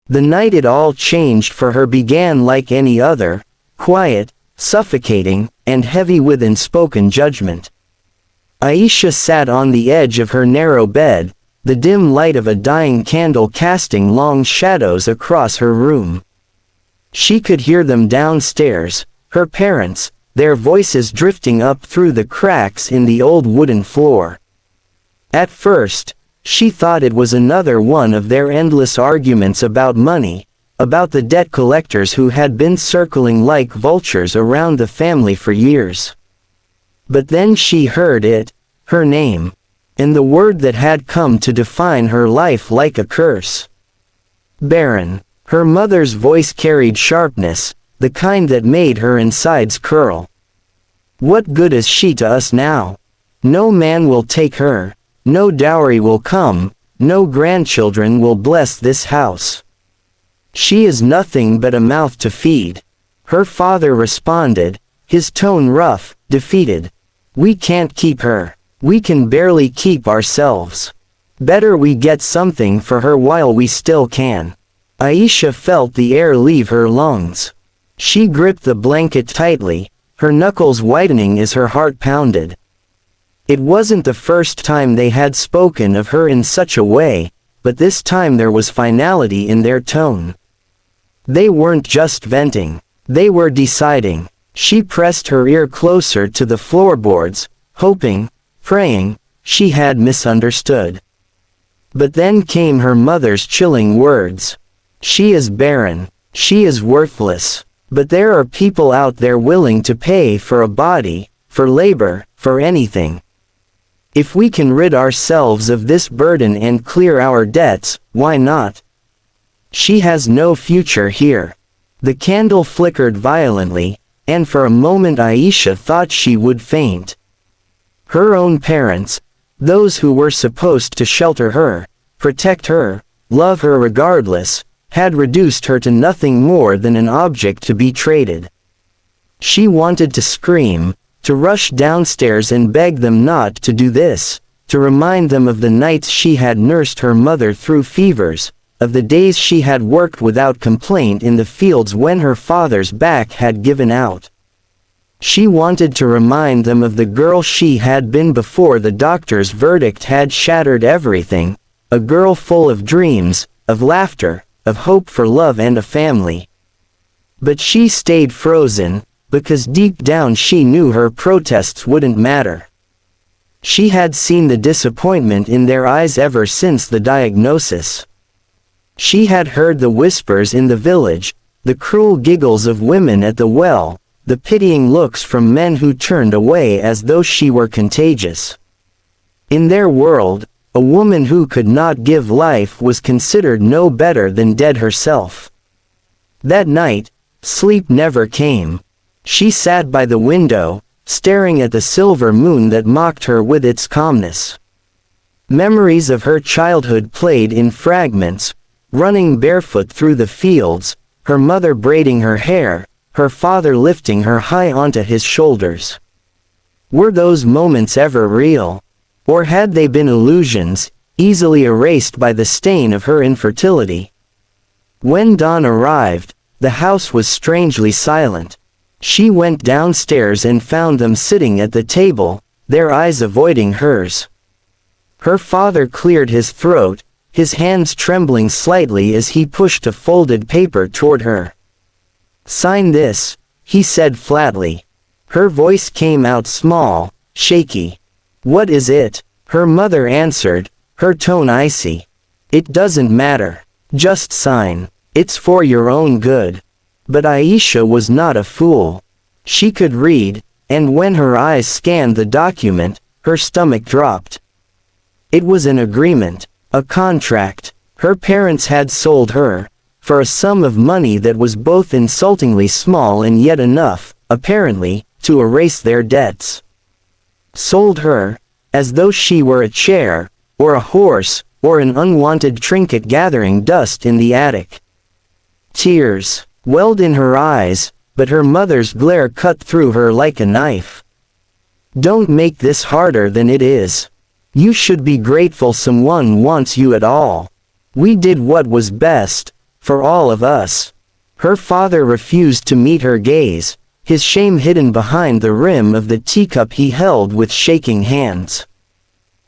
The night it all changed for her began like any other, quiet, suffocating, and heavy with unspoken judgment. Aisha sat on the edge of her narrow bed, the dim light of a dying candle casting long shadows across her room. She could hear them downstairs, her parents, their voices drifting up through the cracks in the old wooden floor. At first, she thought it was another one of their endless arguments about money, about the debt collectors who had been circling like vultures around the family for years. But then she heard it, her name, and the word that had come to define her life like a curse. Barren. Her mother's voice carried sharpness, the kind that made her insides curl. What good is she to us now? No man will take her, no dowry will come, no grandchildren will bless this house. She is nothing but a mouth to feed. Her father responded, his tone rough, defeated. We can't keep her. We can barely keep ourselves. Better we get something for her while we still can. Aisha felt the air leave her lungs. She gripped the blanket tightly, her knuckles whitening as her heart pounded. It wasn't the first time they had spoken of her in such a way, but this time there was finality in their tone. They weren't just venting, they were deciding. She pressed her ear closer to the floorboards, hoping, praying, she had misunderstood. But then came her mother's chilling words. She is barren, she is worthless, but there are people out there willing to pay for a body, for labor, for anything. If we can rid ourselves of this burden and clear our debts, why not? She has no future here. The candle flickered violently, and for a moment Aisha thought she would faint. Her own parents, those who were supposed to shelter her, protect her, love her regardless, had reduced her to nothing more than an object to be traded. She wanted to scream, to rush downstairs and beg them not to do this, to remind them of the nights she had nursed her mother through fevers, of the days she had worked without complaint in the fields when her father's back had given out. She wanted to remind them of the girl she had been before the doctor's verdict had shattered everything, a girl full of dreams, of laughter, of hope for love and a family. But she stayed frozen, because deep down she knew her protests wouldn't matter. She had seen the disappointment in their eyes ever since the diagnosis. She had heard the whispers in the village, the cruel giggles of women at the well, the pitying looks from men who turned away as though she were contagious. In their world, a woman who could not give life was considered no better than dead herself. That night, sleep never came. She sat by the window, staring at the silver moon that mocked her with its calmness. Memories of her childhood played in fragments, running barefoot through the fields, her mother braiding her hair, her father lifting her high onto his shoulders. Were those moments ever real? Or had they been illusions, easily erased by the stain of her infertility? When dawn arrived, the house was strangely silent. She went downstairs and found them sitting at the table, their eyes avoiding hers. Her father cleared his throat, his hands trembling slightly as he pushed a folded paper toward her. "Sign this," he said flatly. Her voice came out small, shaky. "What is it?" her mother answered, her tone icy. "It doesn't matter. Just sign. It's for your own good." But Aisha was not a fool. She could read, and when her eyes scanned the document, her stomach dropped. It was an agreement, a contract. Her parents had sold her, for a sum of money that was both insultingly small and yet enough, apparently, to erase their debts. Sold her, as though she were a chair, or a horse, or an unwanted trinket gathering dust in the attic. Tears welled in her eyes, but her mother's glare cut through her like a knife. "Don't make this harder than it is. You should be grateful someone wants you at all. We did what was best, for all of us." Her father refused to meet her gaze, his shame hidden behind the rim of the teacup he held with shaking hands.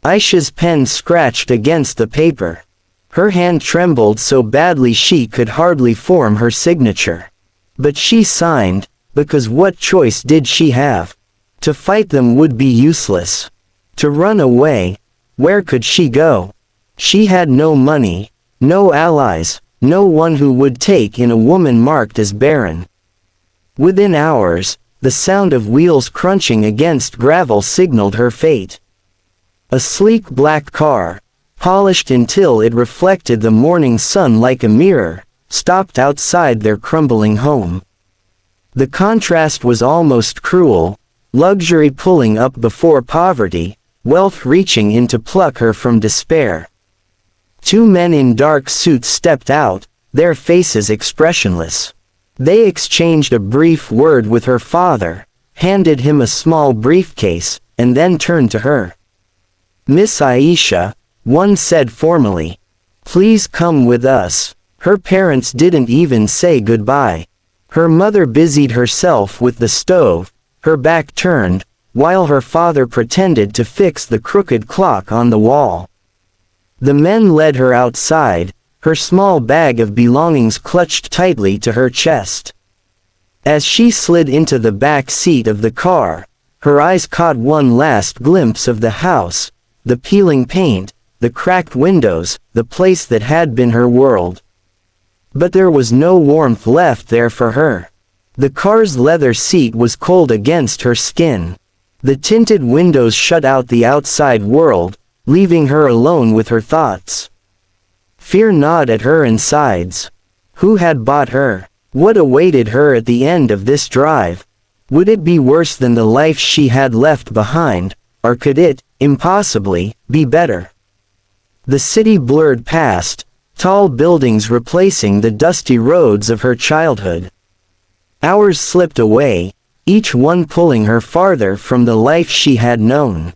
Aisha's pen scratched against the paper. Her hand trembled so badly she could hardly form her signature. But she signed, because what choice did she have? To fight them would be useless. To run away, where could she go? She had no money, no allies, no one who would take in a woman marked as barren. Within hours, the sound of wheels crunching against gravel signaled her fate. A sleek black car, polished until it reflected the morning sun like a mirror, stopped outside their crumbling home. The contrast was almost cruel, luxury pulling up before poverty, wealth reaching in to pluck her from despair. Two men in dark suits stepped out, their faces expressionless. They exchanged a brief word with her father, handed him a small briefcase, and then turned to her. "Miss Aisha," one said formally, "please come with us." Her parents didn't even say goodbye. Her mother busied herself with the stove, her back turned, while her father pretended to fix the crooked clock on the wall. The men led her outside, her small bag of belongings clutched tightly to her chest. As she slid into the back seat of the car, her eyes caught one last glimpse of the house, the peeling paint, the cracked windows, the place that had been her world. But there was no warmth left there for her. The car's leather seat was cold against her skin. The tinted windows shut out the outside world, leaving her alone with her thoughts. Fear gnawed at her insides. Who had bought her? What awaited her at the end of this drive? Would it be worse than the life she had left behind, or could it, impossibly, be better? The city blurred past, tall buildings replacing the dusty roads of her childhood. Hours slipped away, each one pulling her farther from the life she had known.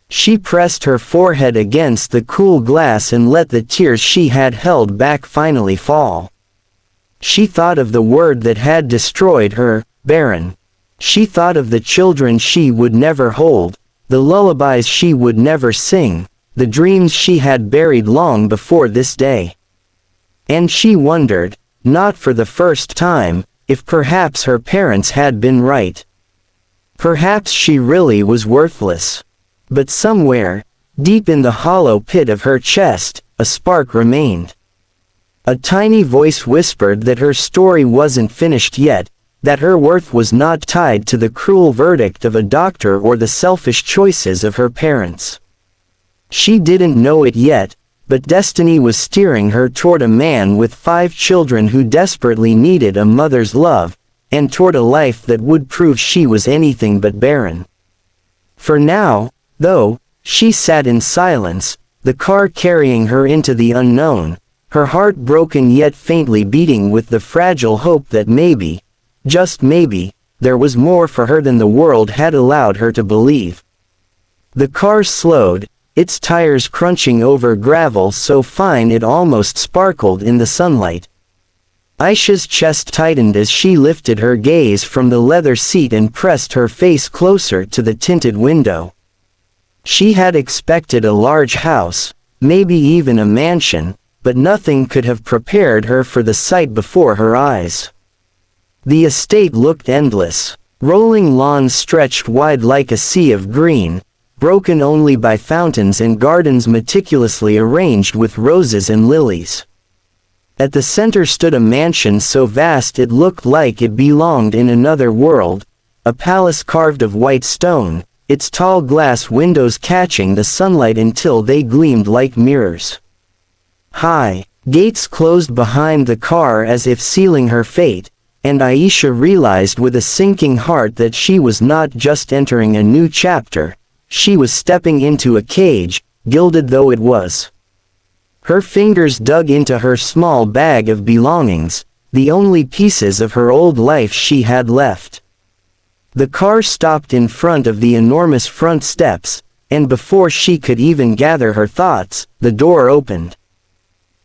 She pressed her forehead against the cool glass and let the tears she had held back finally fall. She thought of the word that had destroyed her, barren. She thought of the children she would never hold, the lullabies she would never sing, the dreams she had buried long before this day. And she wondered, not for the first time, if perhaps her parents had been right. Perhaps she really was worthless. But somewhere, deep in the hollow pit of her chest, a spark remained. A tiny voice whispered that her story wasn't finished yet, that her worth was not tied to the cruel verdict of a doctor or the selfish choices of her parents. She didn't know it yet, but destiny was steering her toward a man with 5 children who desperately needed a mother's love, and toward a life that would prove she was anything but barren. For now, though, she sat in silence, the car carrying her into the unknown, her heart broken yet faintly beating with the fragile hope that maybe, just maybe, there was more for her than the world had allowed her to believe. The car slowed, its tires crunching over gravel so fine it almost sparkled in the sunlight. Aisha's chest tightened as she lifted her gaze from the leather seat and pressed her face closer to the tinted window. She had expected a large house, maybe even a mansion, but nothing could have prepared her for the sight before her eyes. The estate looked endless. Rolling lawns stretched wide like a sea of green, broken only by fountains and gardens meticulously arranged with roses and lilies. At the center stood a mansion so vast it looked like it belonged in another world, a palace carved of white stone, its tall glass windows catching the sunlight until they gleamed like mirrors. High gates closed behind the car as if sealing her fate, and Aisha realized with a sinking heart that she was not just entering a new chapter, she was stepping into a cage, gilded though it was. Her fingers dug into her small bag of belongings, the only pieces of her old life she had left. The car stopped in front of the enormous front steps, and before she could even gather her thoughts, the door opened.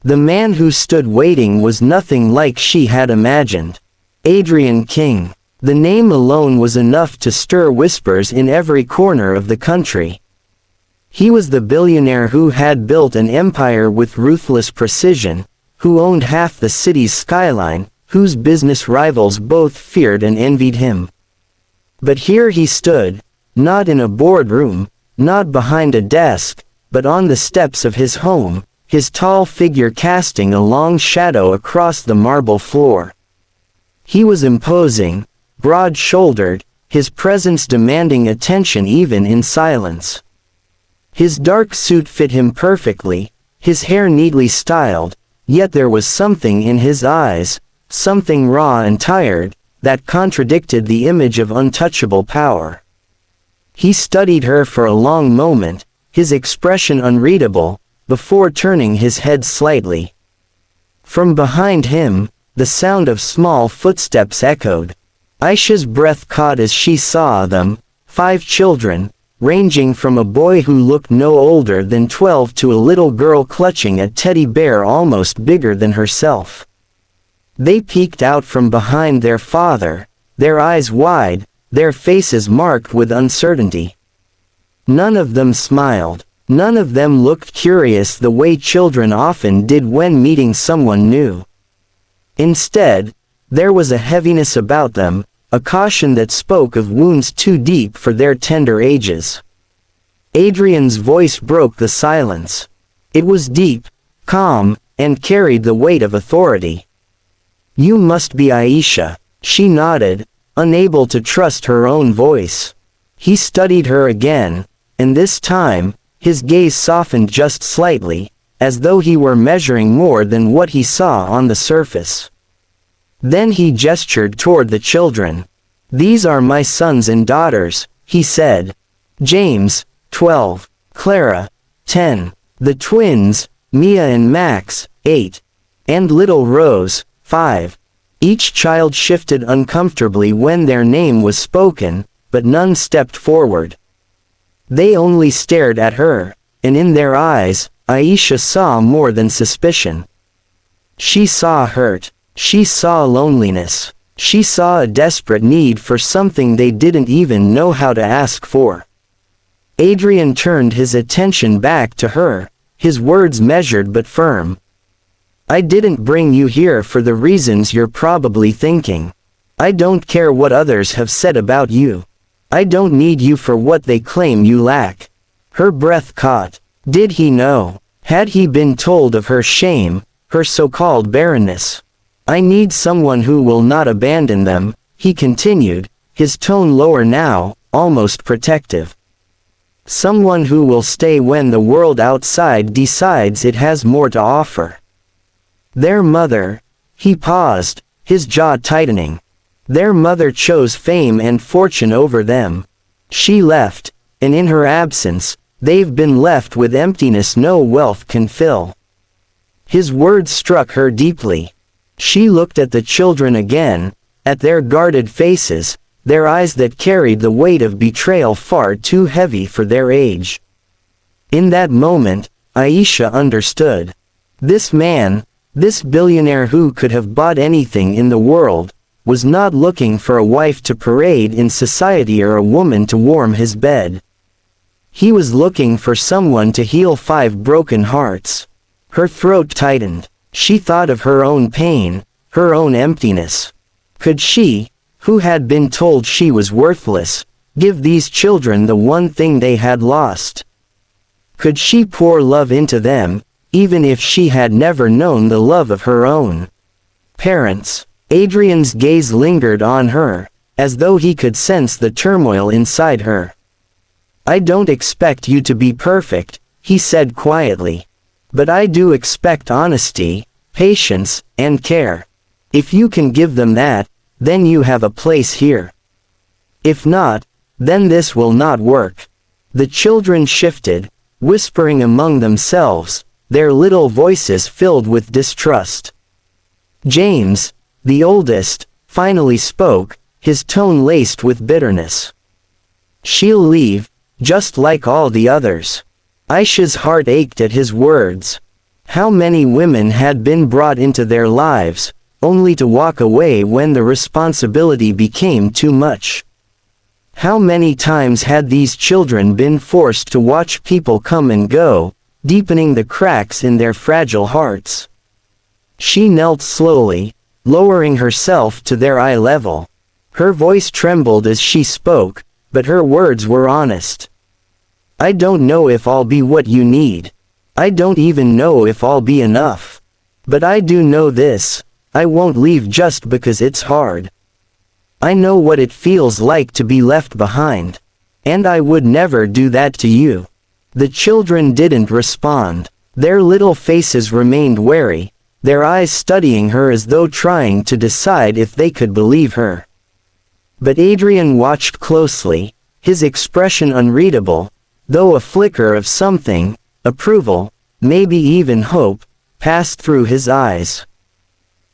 The man who stood waiting was nothing like she had imagined. Adrian King. The name alone was enough to stir whispers in every corner of the country. He was the billionaire who had built an empire with ruthless precision, who owned half the city's skyline, whose business rivals both feared and envied him. But here he stood, not in a boardroom, not behind a desk, but on the steps of his home, his tall figure casting a long shadow across the marble floor. He was imposing, broad-shouldered, his presence demanding attention even in silence. His dark suit fit him perfectly, his hair neatly styled, yet there was something in his eyes, something raw and tired, that contradicted the image of untouchable power. He studied her for a long moment, his expression unreadable, before turning his head slightly. From behind him, the sound of small footsteps echoed. Aisha's breath caught as she saw them, 5 children, ranging from a boy who looked no older than 12 to a little girl clutching a teddy bear almost bigger than herself. They peeked out from behind their father, their eyes wide, their faces marked with uncertainty. None of them smiled. None of them looked curious the way children often did when meeting someone new. Instead, there was a heaviness about them, a caution that spoke of wounds too deep for their tender ages. Adrian's voice broke the silence. It was deep, calm, and carried the weight of authority. "You must be Aisha," she nodded, unable to trust her own voice. He studied her again, and this time, his gaze softened just slightly, as though he were measuring more than what he saw on the surface. Then he gestured toward the children. "These are my sons and daughters," he said. "James, 12, Clara, 10, the twins, Mia and Max, 8, and little Rose, 5. Each child shifted uncomfortably when their name was spoken, but none stepped forward. They only stared at her, and in their eyes, Aisha saw more than suspicion. She saw hurt. She saw loneliness. She saw a desperate need for something they didn't even know how to ask for. Adrian turned his attention back to her, his words measured but firm. "I didn't bring you here for the reasons you're probably thinking. I don't care what others have said about you. I don't need you for what they claim you lack." Her breath caught. Did he know? Had he been told of her shame, her so-called barrenness? "I need someone who will not abandon them," he continued, his tone lower now, almost protective. "Someone who will stay when the world outside decides it has more to offer." Their mother. He paused, his jaw tightening. Their mother chose fame and fortune over them. She left, and in her absence, they've been left with emptiness no wealth can fill. His words struck her deeply. She looked at the children again, at their guarded faces, their eyes that carried the weight of betrayal far too heavy for their age. In that moment, Aisha understood. This man, this billionaire who could have bought anything in the world, was not looking for a wife to parade in society or a woman to warm his bed. He was looking for someone to heal 5 broken hearts. Her throat tightened. She thought of her own pain, her own emptiness. Could she, who had been told she was worthless, give these children the one thing they had lost? Could she pour love into them, even if she had never known the love of her own parents? Adrian's gaze lingered on her, as though he could sense the turmoil inside her. "I don't expect you to be perfect," he said quietly. "But I do expect honesty, patience, and care. If you can give them that, then you have a place here. If not, then this will not work." The children shifted, whispering among themselves, their little voices filled with distrust. James, the oldest, finally spoke, his tone laced with bitterness. "She'll leave, just like all the others." Aisha's heart ached at his words. How many women had been brought into their lives, only to walk away when the responsibility became too much? How many times had these children been forced to watch people come and go, deepening the cracks in their fragile hearts? She knelt slowly, lowering herself to their eye level. Her voice trembled as she spoke, but her words were honest. I don't know if I'll be what you need. I don't even know if I'll be enough. But I do know this, I won't leave just because it's hard. I know what it feels like to be left behind. And I would never do that to you. The children didn't respond. Their little faces remained wary, their eyes studying her as though trying to decide if they could believe her. But Adrian watched closely, his expression unreadable, though a flicker of something, approval, maybe even hope, passed through his eyes.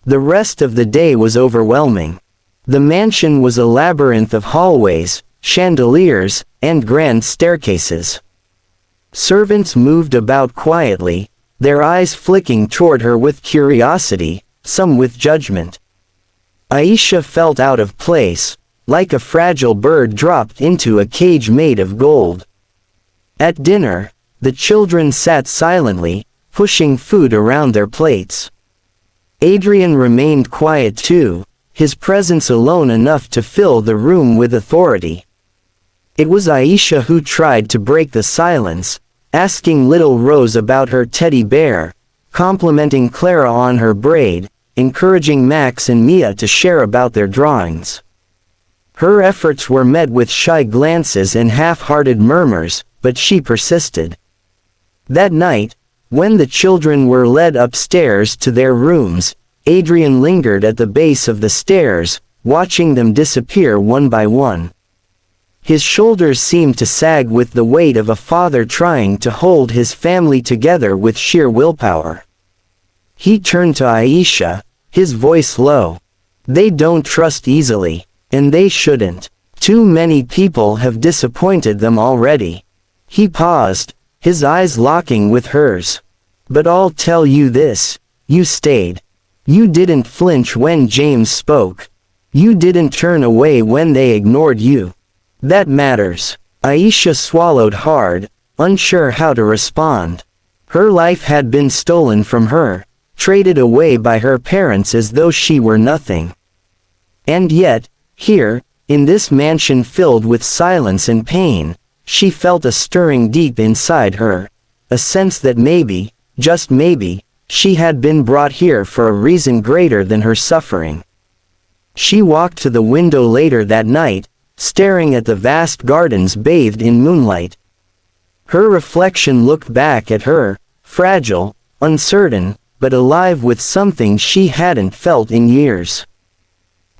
The rest of the day was overwhelming. The mansion was a labyrinth of hallways, chandeliers, and grand staircases. Servants moved about quietly, their eyes flicking toward her with curiosity, some with judgment. Aisha felt out of place, like a fragile bird dropped into a cage made of gold. At dinner, the children sat silently, pushing food around their plates. Adrian remained quiet too, his presence alone enough to fill the room with authority. It was Aisha who tried to break the silence, asking little Rose about her teddy bear, complimenting Clara on her braid, encouraging Max and Mia to share about their drawings. Her efforts were met with shy glances and half-hearted murmurs, but she persisted. That night, when the children were led upstairs to their rooms, Adrian lingered at the base of the stairs, watching them disappear one by one. His shoulders seemed to sag with the weight of a father trying to hold his family together with sheer willpower. He turned to Aisha, his voice low. They don't trust easily, and they shouldn't. Too many people have disappointed them already. He paused, his eyes locking with hers. But I'll tell you this, you stayed. You didn't flinch when James spoke. You didn't turn away when they ignored you. That matters. Aisha swallowed hard, unsure how to respond. Her life had been stolen from her, traded away by her parents as though she were nothing. And yet, here, in this mansion filled with silence and pain, she felt a stirring deep inside her, a sense that maybe, just maybe, she had been brought here for a reason greater than her suffering. She walked to the window later that night, staring at the vast gardens bathed in moonlight. Her reflection looked back at her, fragile, uncertain, but alive with something she hadn't felt in years.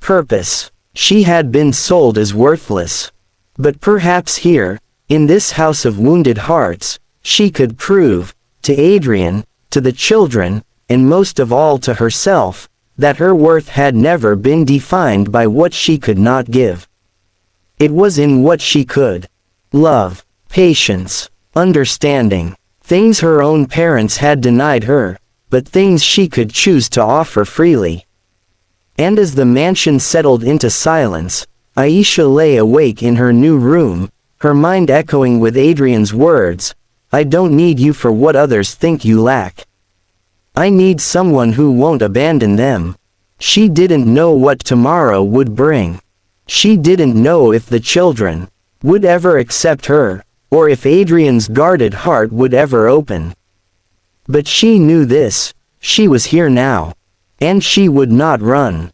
Purpose. She had been sold as worthless. But perhaps here, in this house of wounded hearts, she could prove, to Adrian, to the children, and most of all to herself, that her worth had never been defined by what she could not give. It was in what she could. Love, patience, understanding, things her own parents had denied her, but things she could choose to offer freely. And as the mansion settled into silence, Aisha lay awake in her new room, her mind echoing with Adrian's words, I don't need you for what others think you lack. I need someone who won't abandon them. She didn't know what tomorrow would bring. She didn't know if the children would ever accept her, or if Adrian's guarded heart would ever open. But she knew this, she was here now. And she would not run.